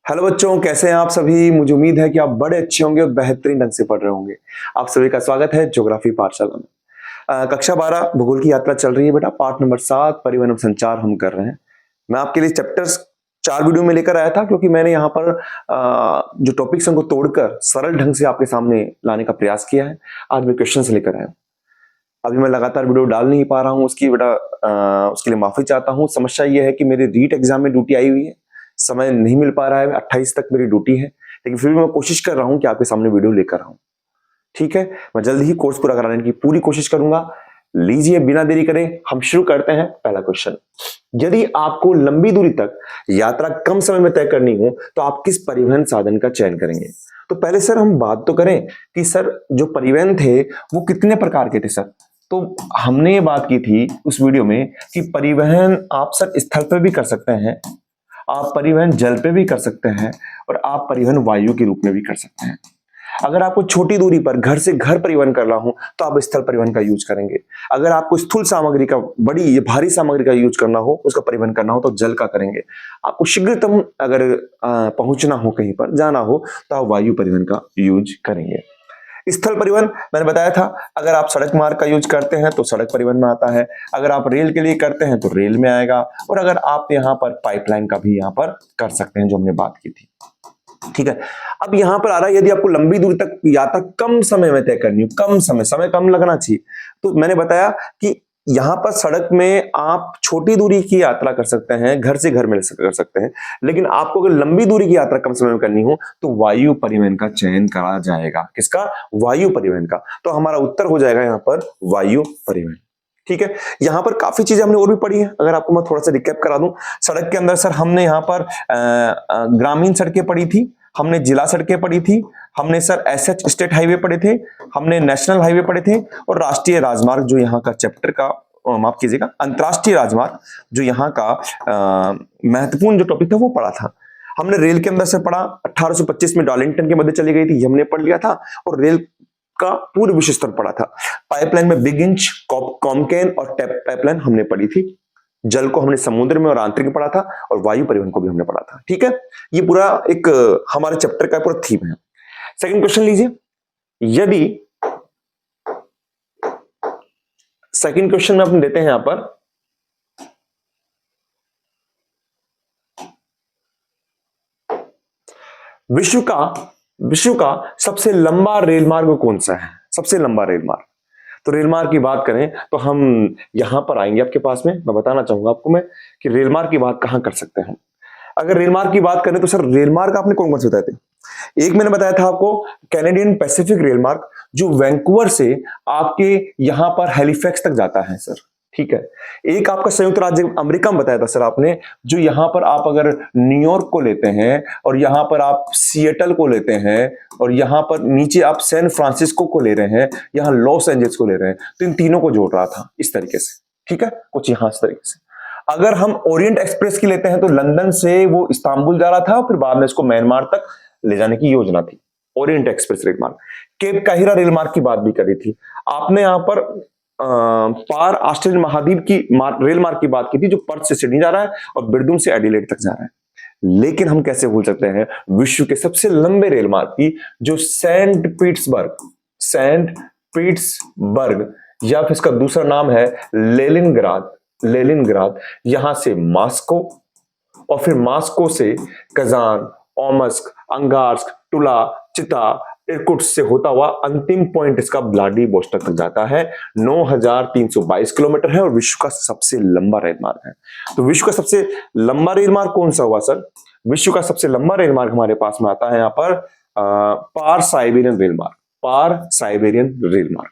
Hello बच्चों, कैसे हैं आप सभी। मुझे उम्मीद है कि आप बड़े अच्छे होंगे और बेहतरीन ढंग से पढ़ रहे होंगे। आप सभी का स्वागत है ज्योग्राफी पाठशाला में। कक्षा 12 भूगोल की यात्रा चल रही है बेटा। पाठ नंबर 7 परिवहन और संचार हम कर रहे हैं। मैं आपके लिए चैप्टर्स 4 वीडियो में लेकर आया था, क्योंकि मैंने यहाँ पर जो टॉपिक्स हैं उनको तोड़कर सरल ढंग से आपके सामने लाने का प्रयास किया है। आज मैं क्वेश्चन लेकर आया हूँ। अभी मैं लगातार वीडियो डाल नहीं पा रहा हूँ, उसकी बेटा उसके लिए माफी चाहता हूँ। समस्या ये है कि मेरी रीट एग्जाम में ड्यूटी आई हुई है, समय नहीं मिल पा रहा है। 28 तक मेरी ड्यूटी है, लेकिन फिर भी मैं कोशिश कर रहा हूँ कि आपके सामने वीडियो लेकर आऊं। ठीक है, मैं जल्द ही कोर्स पूरा कराने की पूरी कोशिश करूंगा। लीजिए, बिना देरी करें हम शुरू करते हैं। पहला क्वेश्चन, यदि आपको लंबी दूरी तक यात्रा कम समय में तय करनी हो तो आप किस परिवहन साधन का चयन करेंगे। तो पहले सर हम बात तो करें कि सर जो परिवहन थे वो कितने प्रकार के थे सर। तो हमने ये बात की थी उस वीडियो में कि परिवहन आप सर स्थल पर भी कर सकते हैं, आप परिवहन जल पे भी कर सकते हैं, और आप परिवहन वायु के रूप में भी कर सकते हैं। अगर आपको छोटी दूरी पर घर से घर परिवहन करना हो तो आप स्थल परिवहन का यूज करेंगे। अगर आपको स्थूल सामग्री का, बड़ी भारी सामग्री का यूज करना हो, उसका परिवहन करना हो तो जल का करेंगे। आपको शीघ्रतम अगर पहुंचना हो, कहीं पर जाना हो, तो आप वायु परिवहन का यूज करेंगे। स्थल परिवहन मैंने बताया था, अगर आप सड़क मार्ग का यूज करते हैं तो सड़क परिवहन में आता है, अगर आप रेल के लिए करते हैं तो रेल में आएगा, और अगर आप यहाँ पर पाइपलाइन का भी यहाँ पर कर सकते हैं, जो हमने बात की थी। ठीक है, अब यहां पर आ रहा है, यदि आपको लंबी दूरी तक यात्रा कम समय में तय करनी हो, कम समय कम लगना चाहिए, तो मैंने बताया कि यहां पर सड़क में आप छोटी दूरी की यात्रा कर सकते हैं, घर से घर में कर सकते हैं, लेकिन आपको अगर लंबी दूरी की यात्रा कम समय में करनी हो तो वायु परिवहन का चयन करा जाएगा। किसका? वायु परिवहन का। तो हमारा उत्तर हो जाएगा यहां पर वायु परिवहन। ठीक है, यहां पर काफी चीजें हमने और भी पढ़ी है। अगर आपको मैं थोड़ा सा रिकैप करा दूं, सड़क के अंदर सर हमने यहां पर ग्रामीण सड़कें पढ़ी थी, हमने जिला सड़कें पढ़ी थी, हमने सर एसएच स्टेट हाईवे पढ़े थे, हमने नेशनल हाईवे पढ़े थे, और राष्ट्रीय राजमार्ग जो यहाँ का चैप्टर का माफ कीजिएगा, अंतरराष्ट्रीय राजमार्ग जो यहाँ का महत्वपूर्ण जो टॉपिक था वो पढ़ा था। हमने रेल के अंदर से पढ़ा, 1825 में डार्लिंगटन की मध्य चली गई थी, हमने पढ़ लिया था, और रेल का पूर्व विश्व स्तर पढ़ा था। पाइपलाइन में बिग इंच, कॉमकेन और टैप पाइपलाइन हमने पढ़ी थी। जल को हमने समुद्र में और आंतरिक में पढ़ा था, और वायु परिवहन को भी हमने पढ़ा था। ठीक है, ये पूरा एक हमारे चैप्टर का पूरा थीम है। सेकंड क्वेश्चन लीजिए, यदि सेकंड क्वेश्चन में अपन देते हैं यहां पर, विश्व का सबसे लंबा रेल मार्ग कौन सा है? सबसे लंबा रेल मार्ग, तो रेल मार्ग की बात करें तो हम यहां पर आएंगे आपके पास में। मैं बताना चाहूंगा आपको मैं कि रेल मार्ग की बात कहां कर सकते हैं। अगर रेल मार्ग की बात करें तो सर रेल मार्ग आपने कौन कौन से बताए थे? एक मैंने बताया था आपको कैनेडियन पैसिफिक रेल मार्ग, जो वैंकूवर से आपके यहां पर हैलिफैक्स तक जाता है सर। ठीक है, एक आपका संयुक्त राज्य अमेरिका में बताया था सर आपने, जो यहां पर आप अगर न्यूयॉर्क को लेते हैं, और यहां पर आप सिएटल को लेते हैं, और यहां पर नीचे आप सैन फ्रांसिस्को को ले रहे हैं, यहां लॉस एंजल्स को ले रहे हैं, तो इन तीनों को जोड़ रहा था इस तरीके से। ठीक है, कुछ यहां इस तरीके से। अगर हम ओरिएंट एक्सप्रेस की लेते हैं तो लंदन से वो इस्तांबुल जा रहा था, फिर बाद में इसको म्यांमार तक ले जाने की योजना थी। ओरिएंट एक्सप्रेस रेल मार्ग। केप काहिरा रेल मार्ग की बात भी करी थी आपने। यहां पर पार ऑस्ट्रेलियन महाद्वीप की रेल मार्ग की बात की थी, जो पर्थ से सिडनी जा रहा है और बिरदुम से एडिलेड तक जा रहा है। लेकिन हम कैसे भूल सकते हैं विश्व के सबसे लंबे रेल मार्ग की, जो सेंट पीटर्सबर्ग, या फिर इसका दूसरा नाम है लेनिनग्राद, यहां से मॉस्को, और फिर मॉस्को से कजान, ओमस्क, अंगार्स्क, टुला, चिता, इरकुट्स्क से होता हुआ अंतिम पॉइंट इसका व्लादिवोस्टोक तक जाता है। 9322 किलोमीटर है, और विश्व का सबसे लंबा रेल मार्ग है। तो विश्व का सबसे लंबा रेल मार्ग कौन सा हुआ सर? विश्व का सबसे लंबा रेल मार्ग हमारे पास में आता है यहाँ पर पार साइबेरियन रेल मार्ग।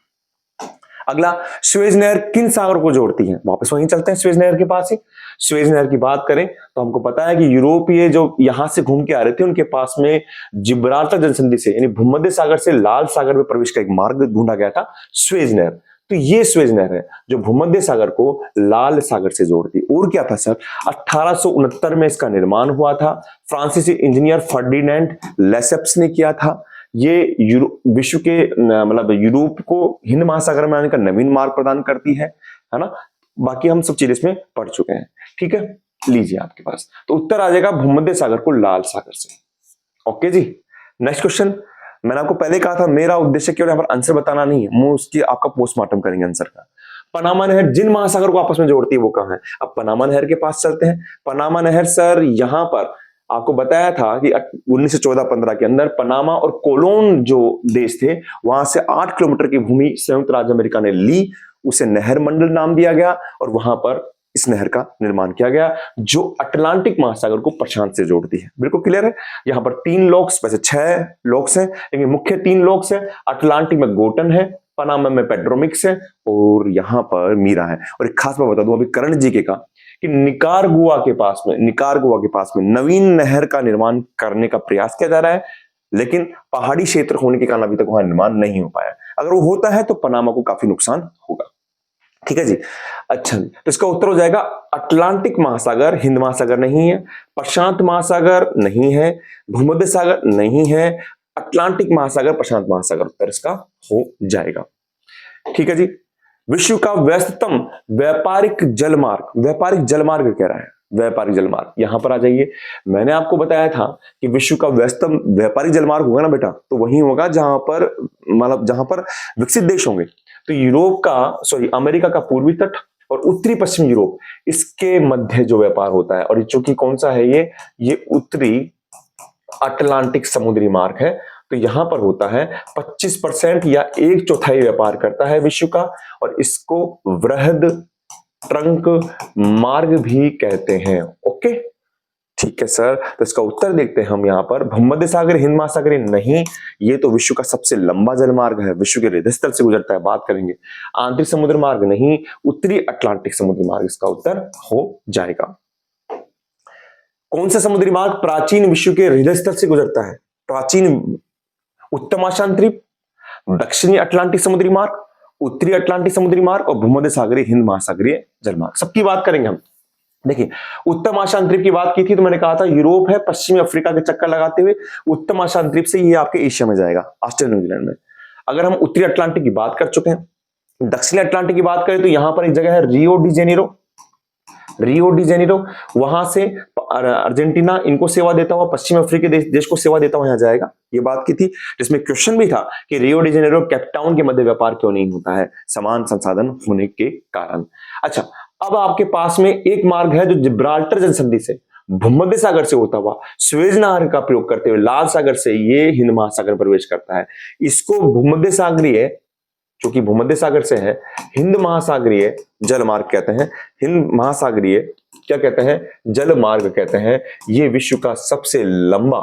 अगला, स्वेज नहर किन सागर को जोड़ती है? वापस वहीं चलते हैं स्वेज नहर के पास ही। स्वेज नहर की बात करें तो हमको पता है कि यूरोपीय जो यहां से घूम के आ रहे थे, उनके पास में जिब्राल्टर जलसंधि से, यानी भूमध्य सागर से लाल सागर में प्रवेश का एक मार्ग ढूंढा गया था, स्वेज नहर। तो ये स्वेज नहर है जो भूमध्य सागर को लाल सागर से जोड़ती। और क्या था सर? 1869 में इसका निर्माण हुआ था। फ्रांसीसी इंजीनियर फर्डिनेंड लेसेप्स ने किया था। ये विश्व के मतलब यूरोप को हिंद महासागर में आने का नवीन मार्ग प्रदान करती है ना। बाकी हम सब चीजें इसमें पढ़ चुके हैं। ठीक है, लीजिए आपके पास, तो उत्तर आ जाएगा भूमध्य सागर को लाल सागर से। ओके जी, नेक्स्ट क्वेश्चन। मैंने आपको पहले कहा था मेरा उद्देश्य केवल यहाँ पर आंसर बताना नहीं है, मैं उसकी आपका पोस्टमार्टम करेंगे आंसर का। पनामा नहर जिन महासागर को आपस में जोड़ती है वो कहाँ है? अब पनामा नहर के पास चलते हैं। पनामा नहर सर यहाँ पर आपको बताया था कि 1914-15 के अंदर पनामा और कोलोन जो देश थे वहां से 8 किलोमीटर की भूमि संयुक्त राज्य अमेरिका ने ली, उसे नहर मंडल नाम दिया गया और वहां पर इस नहर का निर्माण किया गया जो अटलांटिक महासागर को प्रशांत से जोड़ती है। बिल्कुल क्लियर है। यहाँ पर 3 लॉक्स, वैसे 6 लॉक्स हैं लेकिन मुख्य 3 लॉक्स हैं। अटलांटिक में गोटन है, पनामा में पेट्रोमिक्स है और यहाँ पर मीरा है। और एक खास बात बता दूं अभी करण जीके का कि निकारागुआ के पास में नवीन नहर का निर्माण करने का प्रयास किया जा रहा है, लेकिन पहाड़ी क्षेत्र होने के कारण अभी तक वहां निर्माण नहीं हो पाया। अगर वो होता है तो पनामा को काफी नुकसान होगा। ठीक है जी। अच्छा, तो इसका उत्तर हो जाएगा अटलांटिक महासागर, हिंद महासागर नहीं है, प्रशांत महासागर नहीं है, भूमध्य सागर नहीं है, अटलांटिक महासागर, प्रशांत महासागर उत्तर इसका हो जाएगा। ठीक है जी। विश्व का व्यस्ततम व्यापारिक जलमार्ग कह रहा है, व्यापारिक जलमार्ग। यहां पर आ जाइए, मैंने आपको बताया था कि विश्व का व्यस्ततम व्यापारिक जलमार्ग होगा ना बेटा, तो वही होगा जहां पर विकसित देश होंगे। तो अमेरिका का पूर्वी तट और उत्तरी पश्चिमी यूरोप, इसके मध्य जो व्यापार होता है, और चूंकि कौन सा है ये उत्तरी अटलांटिक समुद्री मार्ग है, तो यहां पर होता है 25% या 1/4 व्यापार करता है विश्व का, और इसको वृहद ट्रंक मार्ग भी कहते हैं। ओके, ठीक है सर। तो इसका उत्तर देखते हैं हम यहाँ पर, भूमध्य सागर हिंद महासागर नहीं, ये तो विश्व का सबसे लंबा जलमार्ग है, विश्व के हृदय स्थल से गुजरता है, बात करेंगे। आंतरिक समुद्र मार्ग नहीं, उत्तरी अटलांटिक समुद्री मार्ग इसका उत्तर हो जाएगा। कौन सा समुद्री मार्ग प्राचीन विश्व के हृदय स्थल से गुजरता है? प्राचीन उत्तमाशांतरीप, दक्षिणी अटलांटिक समुद्री मार्ग, उत्तरी अटलांटिक समुद्री मार्ग और भूमध्य सागरीय हिंद महासागरीय जलमार्ग, सबकी बात करेंगे हम। देखिए, उत्तम आशांतरीप की बात की थी तो मैंने कहा था यूरोप है, पश्चिमी अफ्रीका के चक्कर लगाते हुए उत्तम आशांतरीप से ये आपके एशिया में जाएगा, ऑस्ट्रेलिया न्यूजीलैंड में। अगर हम उत्तरी अटलांटिक की बात कर चुके हैं, दक्षिणी अटलांटिक की बात करें तो यहां पर एक जगह है रियो डी जेनेरो, वहां से अर्जेंटीना इनको सेवा देता हुआ पश्चिम अफ्रीकी देश को सेवा देता हुआ यहां जाएगा, ये बात की थी। जिसमें क्वेश्चन भी था कि रियो डी जेनेरो केपटाउन के मध्य व्यापार क्यों नहीं होता है, समान संसाधन होने के कारण। अच्छा, अब आपके पास में एक मार्ग है जो जिब्राल्टर जलसंधि से भूमध्य सागर से होता हुआ स्वेज नहर का प्रयोग करते हुए लाल सागर से ये हिंद महासागर प्रवेश करता है। इसको भूमध्य सागरीय, क्योंकि भूमध्य सागर से है, हिंद महासागरीय जलमार्ग कहते हैं। हिंद महासागरीय क्या कहते हैं? जल मार्ग कहते हैं। ये विश्व का सबसे लंबा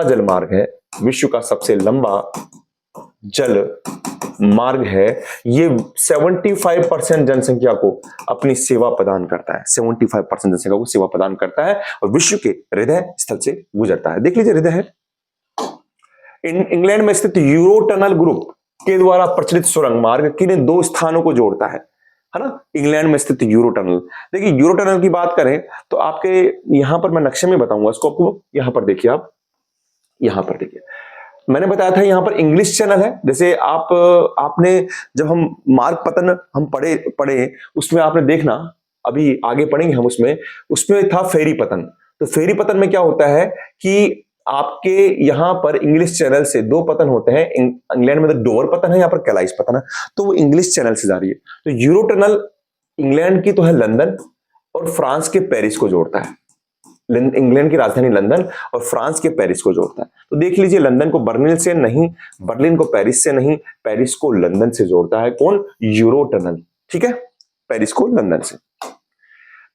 जलमार्ग है, विश्व का सबसे लंबा जल मार्ग है। ये 75% जनसंख्या को अपनी सेवा प्रदान करता है, 75% जनसंख्या को सेवा प्रदान करता है और विश्व के हृदय स्थल से गुजरता है। देख लीजिए, हृदय है इंग्लैंड में स्थित यूरो टनल ग्रुप के द्वारा प्रचलित सुरंग मार्ग किन 2 स्थानों को जोड़ता है ना? इंग्लैंड में स्थित यूरो टनल। देखिए, यूरो टनल की बात करें तो आपके यहां पर मैं नक्शे में बताऊंगा इसको आपको। यहां पर देखिए, आप यहां पर देखिए, मैंने बताया था यहां पर इंग्लिश चैनल है। जैसे आपने जब हम मार्ग पतन हम पढ़े उसमें आपने देखना, अभी आगे पढ़ेंगे हम उसमें था फेरी पतन। तो फेरी पतन में क्या होता है कि आपके यहां पर इंग्लिश चैनल से 2 पतन होते हैं। इंग्लैंड में तो डोवर पतन है, यहां पर कैलाइस पतन है, तो वो इंग्लिश चैनल से जा रही है। तो यूरो टनल इंग्लैंड की तो है लंदन और फ्रांस के पेरिस को जोड़ता है। इंग्लैंड की राजधानी लंदन और फ्रांस के पेरिस को जोड़ता है। तो देख लीजिए, लंदन को बर्लिन से नहीं, बर्लिन को पेरिस से नहीं, पेरिस को लंदन से जोड़ता है कौन? Euro tunnel. ठीक है, पेरिस को लंदन से।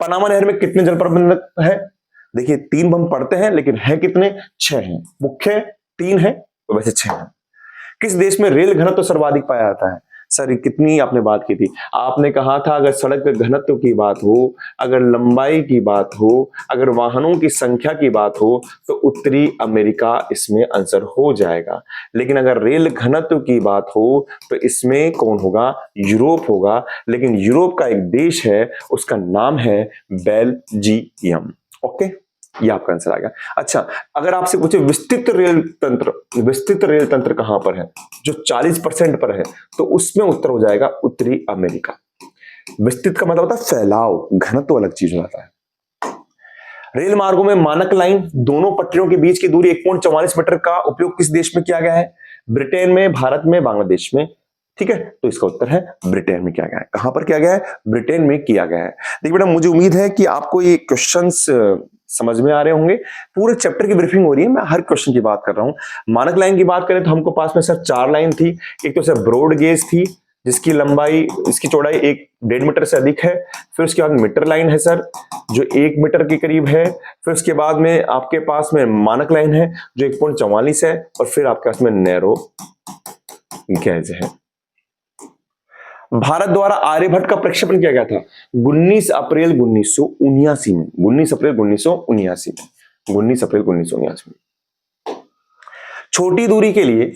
पनामा नहर में कितने जल प्रबंधक है? देखिए, 3 हम पढ़ते हैं लेकिन है कितने? 6 हैं। मुख्य 3 है तो वैसे 6 हैं। किस देश में रेल घनत्व तो सर्वाधिक पाया जाता है? सर, कितनी आपने बात की थी, आपने कहा था अगर सड़क घनत्व की बात हो, अगर लंबाई की बात हो, अगर वाहनों की संख्या की बात हो तो उत्तरी अमेरिका इसमें आंसर हो जाएगा। लेकिन अगर रेल घनत्व की बात हो तो इसमें कौन होगा? यूरोप होगा। लेकिन यूरोप का एक देश है, उसका नाम है बेल्जियम। ओके, ये आपका आंसर आ गया। अच्छा, अगर आपसे पूछे विस्तृत रेल तंत्र कहां पर है, जो 40% पर है, तो उसमें उत्तर हो जाएगा उत्तरी अमेरिका। विस्तृत का मतलब होता है फैलाव, घनत्व अलग चीज हो जाता है। रेल मार्गों में मानक लाइन, दोनों पटरियों के बीच की दूरी 1.44 मीटर का उपयोग किस देश में किया गया है? ब्रिटेन में, भारत में, बांग्लादेश में। ठीक है, तो इसका उत्तर है ब्रिटेन में किया गया है। कहां पर किया गया है? ब्रिटेन में किया गया है। देखिए बेटा, मुझे उम्मीद है कि आपको ये क्वेश्चंस समझ में आ रहे होंगे। पूरे चैप्टर की ब्रीफिंग हो रही है, मैं हर क्वेश्चन की बात कर रहा हूं। मानक लाइन की बात करें तो हमको पास में सर 4 लाइन थी। एक तो सर ब्रॉड गेज थी, जिसकी लंबाई, इसकी चौड़ाई 1.5 मीटर से अधिक है। फिर उसके बाद मीटर लाइन है सर, जो 1 मीटर के करीब है। फिर उसके बाद में आपके पास में मानक लाइन है जो 1.44 है। और फिर आपके पास में नैरो गेज है। भारत द्वारा आर्यभट्ट का प्रक्षेपण किया गया था 19 अप्रैल 1979 में। 19 अप्रैल 1979 में। 19 अप्रैल 1979 में। छोटी दूरी के लिए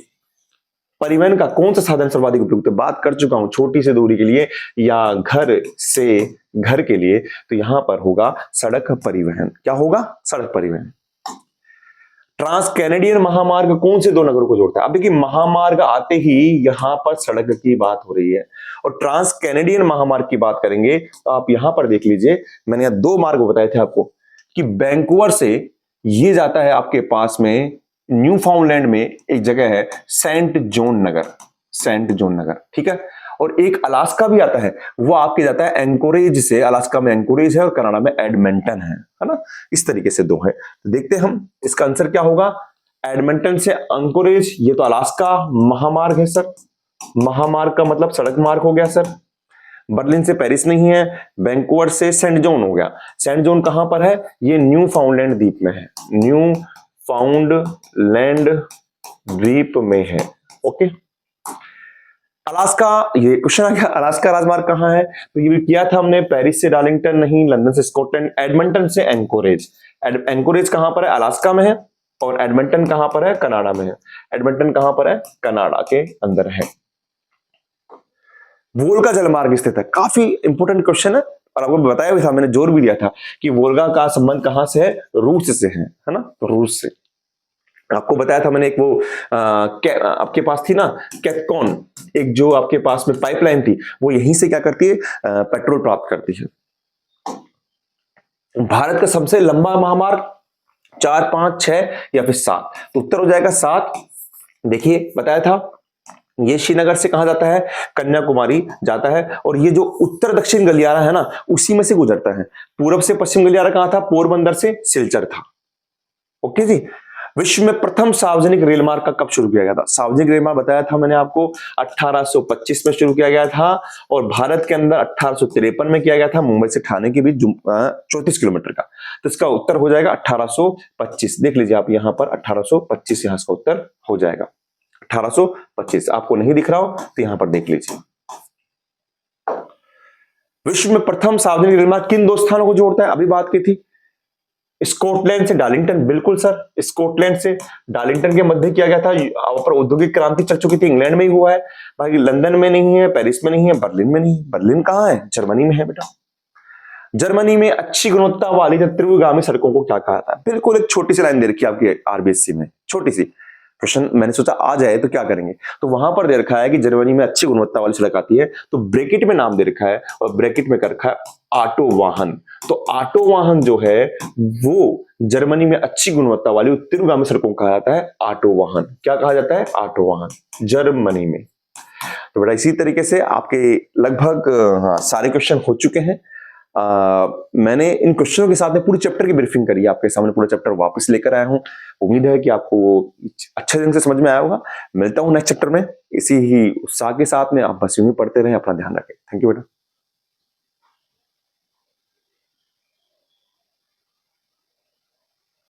परिवहन का कौन सा साधन सर्वाधिक उपयुक्त है? बात कर चुका हूं, छोटी से दूरी के लिए या घर से घर के लिए, तो यहां पर होगा सड़क परिवहन। क्या होगा? सड़क परिवहन। ट्रांस कैनेडियन महामार्ग कौन से 2 नगरों को जोड़ता है? अब देखिए, महामार्ग आते ही यहां पर सड़क की बात हो रही है, और ट्रांस कैनेडियन महामार्ग की बात करेंगे तो आप यहां पर देख लीजिए, मैंने यहां 2 मार्ग बताए थे आपको कि वैंकूवर से ये जाता है आपके पास में न्यू फाउंडलैंड में एक जगह है सेंट जॉन नगर, सेंट जॉन नगर। ठीक है, और एक अलास्का भी आता है, वो आपके जाता है एंकोरेज से। अलास्का में एंकोरेज है और कनाडा में एडमंटन है ना। इस तरीके से 2 है। तो देखते हैं हम, इसका आंसर क्या होगा? एडमंटन से एंकोरेज, ये तो अलास्का महामार्ग है सर। महामार्ग का मतलब सड़क मार्ग हो गया सर। बर्लिन से पेरिस नहीं है। वैंकूवर से सेंट जॉन हो गया। सेंट जॉन कहां पर है? ये न्यू फाउंडलैंड द्वीप में है। न्यू फाउंडलैंड द्वीप में है। ओके। अलास्का, ये क्वेश्चन आ गया, अलास्का राजमार्ग कहां है? तो ये भी किया था हमने, पेरिस से डार्लिंगटन नहीं, लंदन से स्कॉटलैंड, एडमंटन से एंकोरेज। एंकोरेज कहां पर है? अलास्का में है। और एडमंटन कहां पर है? कनाडा में है। एडमंटन कहां पर है? कनाडा के अंदर है। वोल्गा जलमार्ग स्थित है। काफी इंपोर्टेंट क्वेश्चन है, और आपको बताया भी था, मैंने जोर भी दिया था कि वोल्गा का संबंध कहां से है? रूस से है ना, तो रूस से। आपको बताया था मैंने, एक वो आपके पास थी ना कैथकॉन, एक जो आपके पास में पाइपलाइन थी, वो यहीं से क्या करती है? पेट्रोल प्राप्त करती है। भारत का सबसे लंबा महामार्ग 4, 5, 6 या फिर 7? तो उत्तर हो जाएगा 7। देखिए, बताया था, ये श्रीनगर से कहां जाता है? कन्याकुमारी जाता है। और ये जो उत्तर दक्षिण गलियारा है ना, उसी में से गुजरता है। पूर्व से पश्चिम गलियारा कहां था? पोरबंदर से सिलचर था। ओके जी। विश्व में प्रथम सार्वजनिक रेल मार्ग का कब शुरू किया गया था? सार्वजनिक रेल मार्ग बताया था मैंने आपको 1825 में शुरू किया गया था, और भारत के अंदर 1853 में किया गया था, मुंबई से ठाणे के बीच 34 किलोमीटर का। तो इसका उत्तर हो जाएगा 1825। देख लीजिए आप यहां पर 1825, यहां इसका उत्तर हो जाएगा 1825। आपको नहीं दिख रहा हो तो यहां पर देख लीजिए। विश्व में प्रथम सार्वजनिक रेल मार्ग किन 2 स्थानों को जोड़ता है? अभी बात की थी, स्कॉटलैंड से डार्लिंगटन। बिल्कुल सर, स्कॉटलैंड से डार्लिंगटन के मध्य किया गया था। वहां पर औद्योगिक क्रांति चल चुकी थी, इंग्लैंड में ही हुआ है। बाकी लंदन में नहीं है, पेरिस में नहीं है, बर्लिन में नहीं है। बर्लिन कहां है? जर्मनी में है बेटा। जर्मनी में अच्छी गुणवत्ता वाली त्रिभुगामी सड़कों को क्या कहा था? बिल्कुल एक छोटी सी लाइन दे रखी है आपकी आरबीएससी में, छोटी सी। क्वेश्चन मैंने सोचा आ जाए तो क्या करेंगे, तो वहां पर दे रखा है कि जर्मनी में अच्छी गुणवत्ता वाली सड़क आती है, तो ब्रैकेट में नाम दे रखा है, और ब्रैकेट में कर रखा है ऑटो वाहन। तो ऑटो वाहन जो है वो जर्मनी में अच्छी गुणवत्ता वाली उत्तरगामी सड़कों को कहा जाता है ऑटो वाहन। क्या कहा जाता है? ऑटो वाहन, जर्मनी में। तो बेटा इसी तरीके से आपके लगभग सारे क्वेश्चन हो चुके हैं। मैंने इन क्वेश्चनों के साथ में पूरी चैप्टर की ब्रीफिंग करी है, आपके सामने पूरा चैप्टर वापस लेकर आया हूं। उम्मीद है कि आपको अच्छे ढंग से समझ में आया होगा। मिलता हूं नेक्स्ट चैप्टर में इसी ही उत्साह के साथ में। आप बस यूं ही पढ़ते रहें, अपना ध्यान रखें। थैंक यू बेटा।